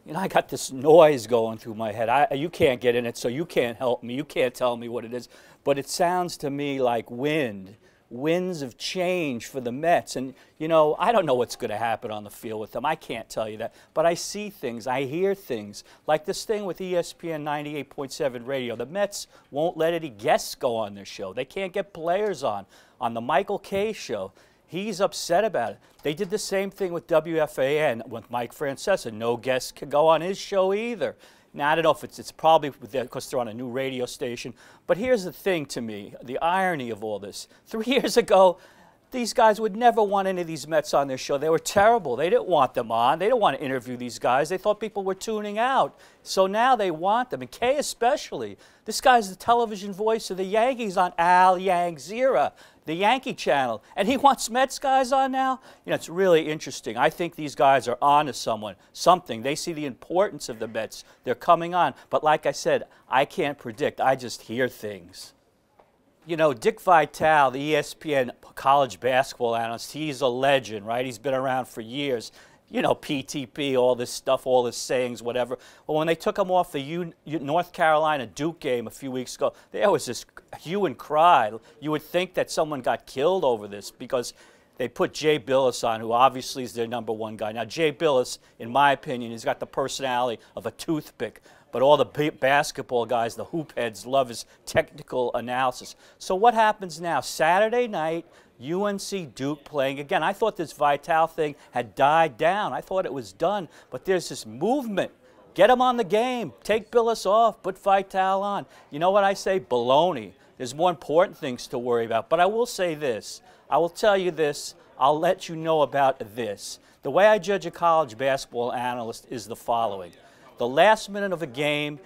You know, I got this noise going through my head. You can't get in it, so you can't help me. You can't tell me what it is. But it sounds to me like wind, winds of change for the Mets. And, you know, I don't know what's going to happen on the field with them. I can't tell you that. But I see things. I hear things. Like this thing with ESPN 98.7 radio. The Mets won't let any guests go on their show. They can't get players on. On the Michael Kay show, he's upset about it. They did the same thing with WFAN with Mike Francesa. No guests could go on his show either. Now, I don't know if it's probably because they're on a new radio station. But here's the thing to me, the irony of all this. 3 years ago, these guys would never want any of these Mets on their show. They were terrible. They didn't want them on. They didn't want to interview these guys. They thought people were tuning out. So now they want them, and Kay especially. This guy's the television voice of the Yankees on Al Jazeera, the Yankee channel, and he wants Mets guys on now? You know, it's really interesting. I think these guys are on to something. They see the importance of the Mets. They're coming on. But like I said, I can't predict. I just hear things. You know, Dick Vitale, the ESPN college basketball analyst, he's a legend, right? He's been around for years. You know, PTP, all this stuff, all his sayings, whatever. Well, when they took him off the North Carolina Duke game a few weeks ago, there was this hue and cry. You would think that someone got killed over this because they put Jay Bilas on, who obviously is their #1 guy. Now, Jay Bilas, in my opinion, he's got the personality of a toothpick. But all the basketball guys, the hoop heads, love his technical analysis. So what happens now? Saturday night, UNC Duke playing again. I thought this Vitale thing had died down. I thought it was done. But there's this movement. Get him on the game. Take Bilas off. Put Vitale on. You know what I say? Baloney. There's more important things to worry about. But I will say this. I will tell you this. I'll let you know about this. The way I judge a college basketball analyst is the following. The last minute of a game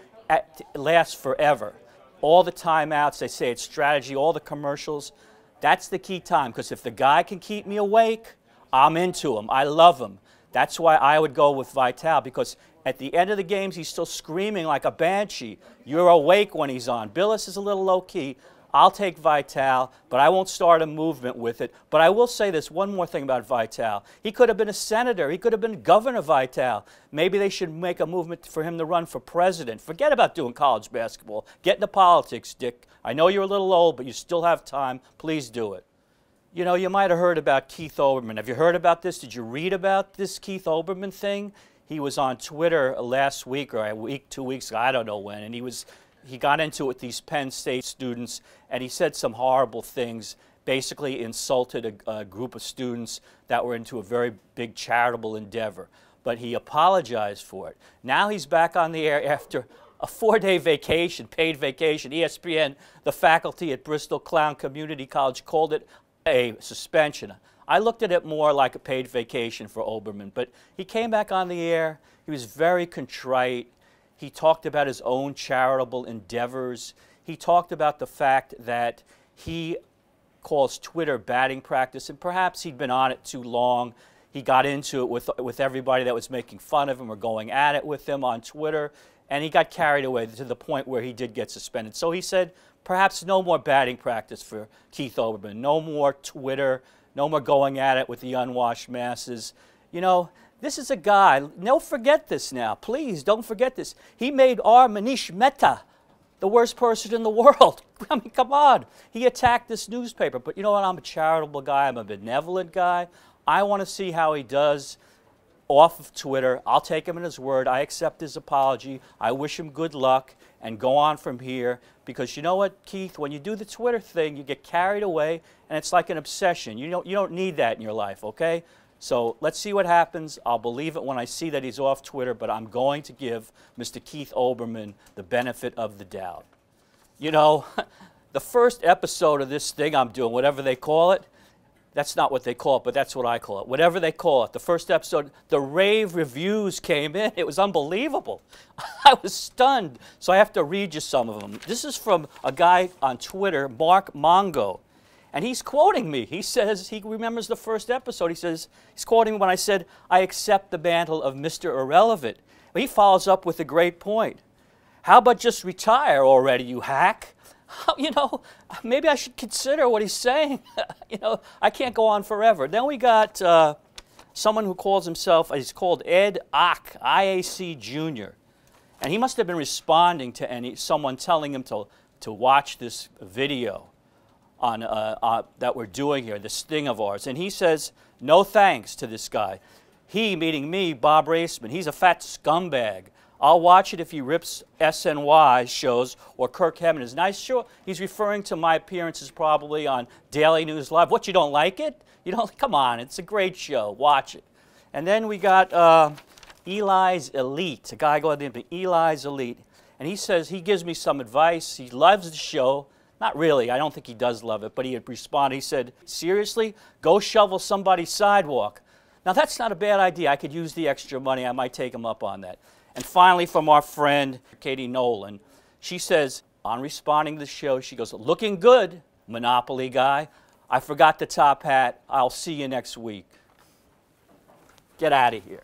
lasts forever. All the timeouts, they say it's strategy, all the commercials. That's the key time, because if the guy can keep me awake, I'm into him. I love him. That's why I would go with Vitale, because at the end of the games, he's still screaming like a banshee. You're awake when he's on. Bilas is a little low-key. I'll take Vitale, but I won't start a movement with it. But I will say this one more thing about Vitale. He could have been a senator. He could have been Governor Vitale. Maybe they should make a movement for him to run for president. Forget about doing college basketball. Get into politics, Dick. I know you're a little old, but you still have time. Please do it. You know, you might have heard about Keith Olbermann. Have you heard about this? Did you read about this Keith Olbermann thing? He was on Twitter last week or a week, 2 weeks ago, I don't know when, and he got into it with these Penn State students, and he said some horrible things, basically insulted a group of students that were into a very big charitable endeavor. But he apologized for it. Now he's back on the air after a 4-day vacation, paid vacation. ESPN, the faculty at Bristol Clown Community College, called it a suspension. I looked at it more like a paid vacation for Olbermann, but he came back on the air. He was very contrite. He talked about his own charitable endeavors. He talked about the fact that he calls Twitter batting practice, and perhaps he'd been on it too long. He got into it with everybody that was making fun of him or going at it with him on Twitter, and he got carried away to the point where he did get suspended. So he said, perhaps no more batting practice for Keith Olbermann, no more Twitter, no more going at it with the unwashed masses. You know, this is a guy, don't forget this now, please don't forget this. He made R. Manish Mehta the worst person in the world. I mean, come on. He attacked this newspaper, but you know what, I'm a charitable guy, I'm a benevolent guy. I want to see how he does off of Twitter. I'll take him at his word. I accept his apology. I wish him good luck and go on from here, because you know what, Keith, when you do the Twitter thing, you get carried away, and it's like an obsession. You don't need that in your life, okay? So let's see what happens. I'll believe it when I see that he's off Twitter, but I'm going to give Mr. Keith Olbermann the benefit of the doubt. You know, the first episode of this thing I'm doing, whatever they call it, that's not what they call it, but that's what I call it. Whatever they call it, the first episode, the rave reviews came in. It was unbelievable. I was stunned. So I have to read you some of them. This is from a guy on Twitter, Mark Mongo. And he's quoting me. He says, he remembers the first episode. He says, he's quoting me when I said, I accept the mantle of Mr. Irrelevant. He follows up with a great point. How about just retire already, you hack? You know, maybe I should consider what he's saying. You know, I can't go on forever. Then we got someone who calls himself, he's called Ed Ock, IAC Jr. And he must have been responding to someone telling him to watch this video on, that we're doing here, this sting of ours. And he says, no thanks to this guy. He, meaning me, Bob Raceman, he's a fat scumbag. I'll watch it if he rips SNY shows or Kirk Hammett. Nice show. He's referring to my appearances probably on Daily News Live. What, you don't like it? You don't? Come on, it's a great show. Watch it. And then we got Eli's Elite, a guy by the name of Eli's Elite. And he says, he gives me some advice. He loves the show. Not really, I don't think he does love it, but he had responded. He said, seriously, go shovel somebody's sidewalk. Now that's not a bad idea. I could use the extra money. I might take him up on that. And finally, from our friend, Katie Nolan, she says, on responding to the show, she goes, looking good, Monopoly guy. I forgot the top hat. I'll see you next week. Get out of here.